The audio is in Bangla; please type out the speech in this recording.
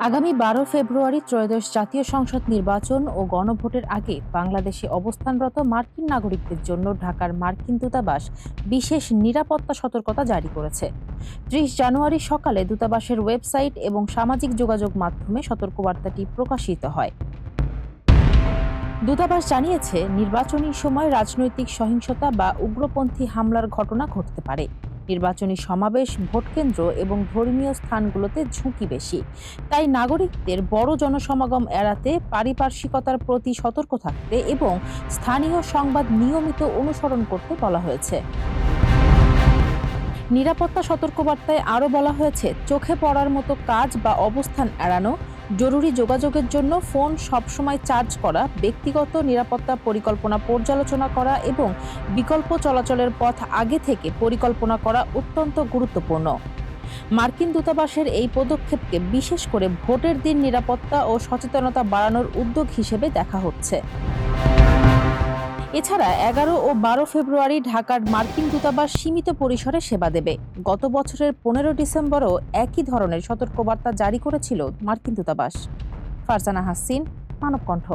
আগামী ১২ ফেব্রুয়ারি ত্রয়োদশ জাতীয় সংসদ নির্বাচন ও গণভোটের আগে বাংলাদেশে অবস্থানরত মার্কিন নাগরিকদের জন্য ঢাকার মার্কিন দূতাবাস বিশেষ নিরাপত্তা সতর্কতা জারি করেছে। ৩০ জানুয়ারি সকালে দূতাবাসের ওয়েবসাইট এবং সামাজিক যোগাযোগ মাধ্যমে সতর্কবার্তাটি প্রকাশিত হয়। দূতাবাস জানিয়েছে, নির্বাচনী সময় রাজনৈতিক সহিংসতা বা উগ্রপন্থী হামলার ঘটনা ঘটতে পারে। নির্বাচনী সমাবেশ, ভোটকেন্দ্র এবং ধর্মীয় স্থানগুলোতে ঝুঁকি বেশি। তাই নাগরিকদের বড় জনসমাগম এড়াতে, পারিপার্শ্বিকতার প্রতি সতর্ক থাকতে এবং স্থানীয় সংবাদ নিয়মিত অনুসরণ করতে বলা হয়েছে। নিরাপত্তা সতর্কবার্তায় আরও বলা হয়েছে, চোখে পড়ার মতো কাজ বা অবস্থান এড়ানো, জরুরি যোগাযোগের জন্য ফোন সবসময় চার্জ করা, ব্যক্তিগত নিরাপত্তা পরিকল্পনা পর্যালোচনা করা এবং বিকল্প চলাচলের পথ আগে থেকে পরিকল্পনা করা অত্যন্ত গুরুত্বপূর্ণ। মার্কিন দূতাবাসের এই পদক্ষেপকে বিশেষ করে ভোটের দিন নিরাপত্তা ও সচেতনতা বাড়ানোর উদ্যোগ হিসেবে দেখা হচ্ছে। এছাড়া ১১ ও ১২ ফেব্রুয়ারি ঢাকার মার্কিন দূতাবাস সীমিত পরিসরে সেবা দেবে। গত বছরের ১৫ ডিসেম্বরও একই ধরনের সতর্কবার্তা জারি করেছিল মার্কিন দূতাবাস। ফারজানা হাসিন, মানবকণ্ঠ।